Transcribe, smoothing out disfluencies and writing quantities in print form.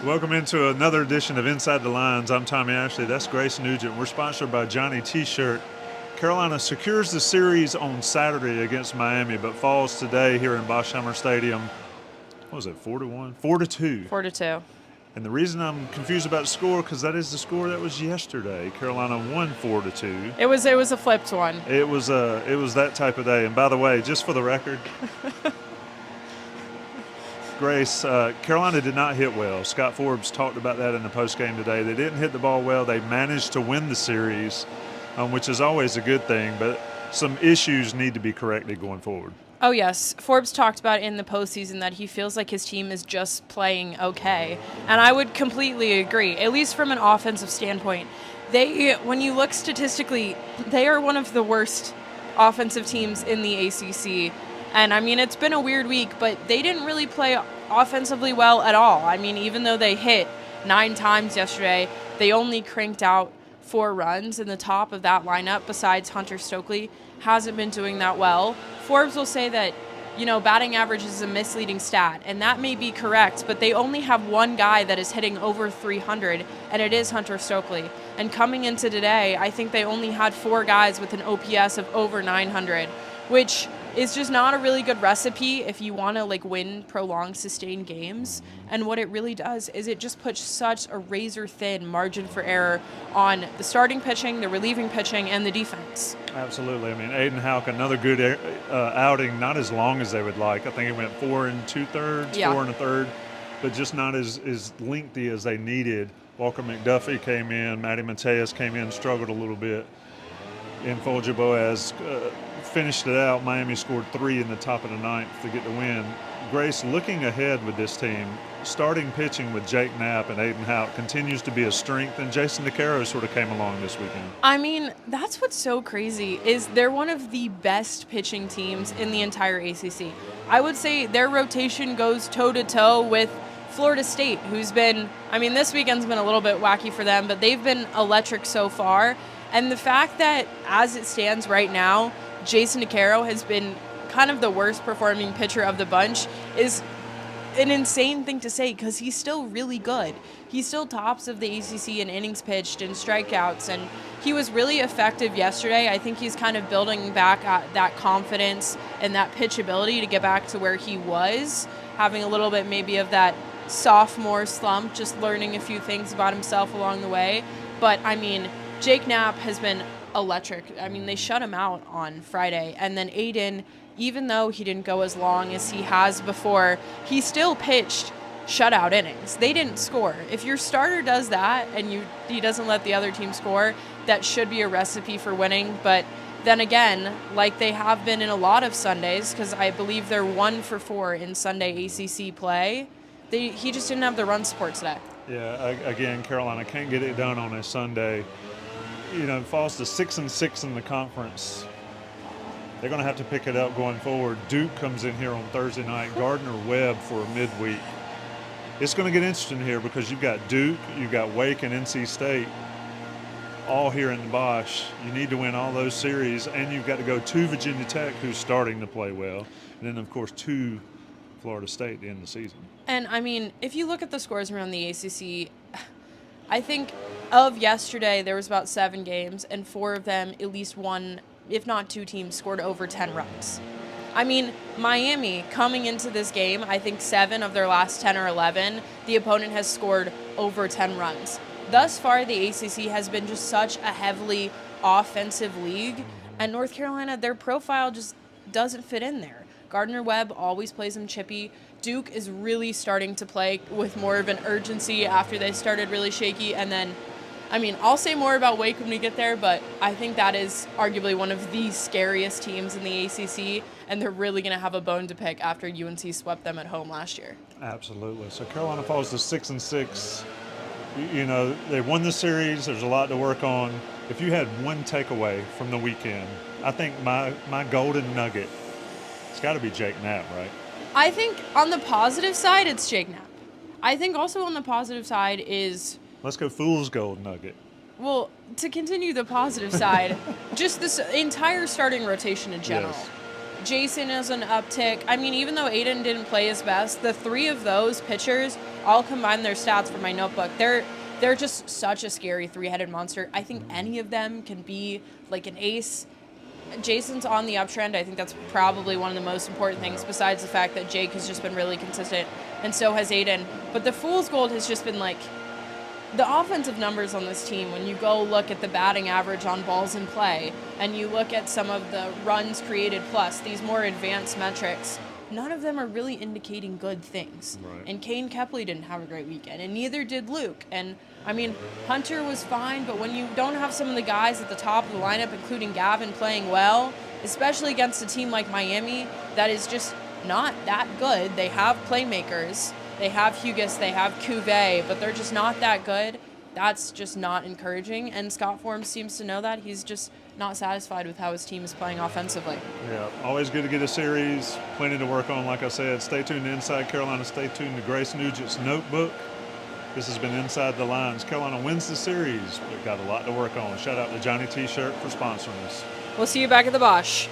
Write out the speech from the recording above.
Welcome into another edition of Inside the Lines. I'm Tommy Ashley. That's Grace Nugent. We're sponsored by Johnny T-Shirt. Carolina secures the series on Saturday against Miami, but falls today here in Boschheimer Stadium. What was it, 4-1? 4-2. 4-2. And the reason I'm confused about the score, because that is the score that was yesterday. Carolina won 4-2. It was a flipped one. It was that type of day. And by the way, just for the record, Grace, Carolina did not hit well. Scott Forbes talked about that in the postgame today. They didn't hit the ball well. They managed to win the series, which is always a good thing, but some issues need to be corrected going forward. Oh, yes. Forbes talked about in the postseason that he feels like his team is just playing okay, and I would completely agree, at least from an offensive standpoint. When you look statistically, they are one of the worst offensive teams in the ACC. And, I mean, it's been a weird week, but they didn't really play offensively well at all. I mean, even though they hit 9 times yesterday, they only cranked out 4 runs, and the top of that lineup, besides Hunter Stokely, hasn't been doing that well. Forbes will say that, batting average is a misleading stat, and that may be correct, but they only have one guy that is hitting over 300, and it is Hunter Stokely. And coming into today, I think they only had 4 guys with an OPS of over 900, which is just not a really good recipe if you want to win prolonged, sustained games. And what it really does is it just puts such a razor-thin margin for error on the starting pitching, the relieving pitching, and the defense. Absolutely. I mean, Aidan Haugh, another good outing, not as long as they would like. I think it went 4 2/3, 4 1/3, but just not as lengthy as they needed. Walker McDuffie came in, Matty Mateus came in, struggled a little bit. And Folger Boaz finished it out. Miami scored 3 in the top of the 9th to get the win. Grace, looking ahead with this team, starting pitching with Jake Knapp and Aidan Haugh continues to be a strength, and Jason DeCaro sort of came along this weekend. I mean, that's what's so crazy is they're one of the best pitching teams in the entire ACC. I would say their rotation goes toe-to-toe with Florida State, who's been, this weekend's been a little bit wacky for them, but they've been electric so far. And the fact that, as it stands right now, Jason DeCaro has been kind of the worst performing pitcher of the bunch is an insane thing to say because he's still really good. He's still tops of the ACC in innings pitched and strikeouts, and he was really effective yesterday. I think he's kind of building back that confidence and that pitchability to get back to where he was, having a little bit maybe of that sophomore slump, just learning a few things about himself along the way. But, Jake Knapp has been electric. They shut him out on Friday. And then Aidan, even though he didn't go as long as he has before, he still pitched shutout innings. They didn't score. If your starter does that and he doesn't let the other team score, that should be a recipe for winning. But then again, like they have been in a lot of Sundays, because I believe they're 1 for 4 in Sunday ACC play, he just didn't have the run support today. Yeah, again, Carolina can't get it done on a Sunday. Falls to 6-6 in the conference. They're going to have to pick it up going forward. Duke comes in here on Thursday night, Gardner-Webb for a midweek. It's going to get interesting here because you've got Duke, you've got Wake and NC State all here in the Bosch. You need to win all those series, and you've got to go to Virginia Tech, who's starting to play well, and then, of course, to Florida State at the end of the season. And, if you look at the scores around the ACC, I think of yesterday, there was about 7 games, and 4 of them, at least 1, if not 2 teams, scored over 10 runs. Miami, coming into this game, I think 7 of their last 10 or 11, the opponent has scored over 10 runs. Thus far, the ACC has been just such a heavily offensive league, and North Carolina, their profile just doesn't fit in there. Gardner-Webb always plays them chippy. Duke is really starting to play with more of an urgency after they started really shaky. And then, I'll say more about Wake when we get there, but I think that is arguably one of the scariest teams in the ACC, and they're really going to have a bone to pick after UNC swept them at home last year. Absolutely. So Carolina falls to 6-6. They won the series. There's a lot to work on. If you had one takeaway from the weekend, I think my golden nugget, it's got to be Jake Knapp, right? I think on the positive side, it's Jake Knapp. I think also on the positive side is... Let's go fool's gold nugget. Well, to continue the positive side, just this entire starting rotation in general. Yes. Jason is an uptick. Even though Aidan didn't play his best, the 3 of those pitchers I'll combine their stats for my notebook. They're just such a scary three-headed monster. I think any of them can be like an ace. Jason's on the uptrend. I think that's probably one of the most important things, besides the fact that Jake has just been really consistent, and so has Aidan. But the fool's gold has just been like the offensive numbers on this team. When you go look at the batting average on balls in play, and you look at some of the runs created plus, these more advanced metrics, none of them are really indicating good things. Right. And Kane Kepley didn't have a great weekend, and neither did Luke. And I mean, Hunter was fine, but when you don't have some of the guys at the top of the lineup, including Gavin, playing well, especially against a team like Miami that is just not that good. They have playmakers. They have Hughes, they have Cuvée, but they're just not that good. That's just not encouraging, and Scott Forbes seems to know that. He's just not satisfied with how his team is playing offensively. Yeah, always good to get a series. Plenty to work on, like I said. Stay tuned to Inside Carolina. Stay tuned to Grace Nugent's notebook. This has been Inside the Lines. Carolina wins the series, but got a lot to work on. Shout out to Johnny T-Shirt for sponsoring us. We'll see you back at the Bosch.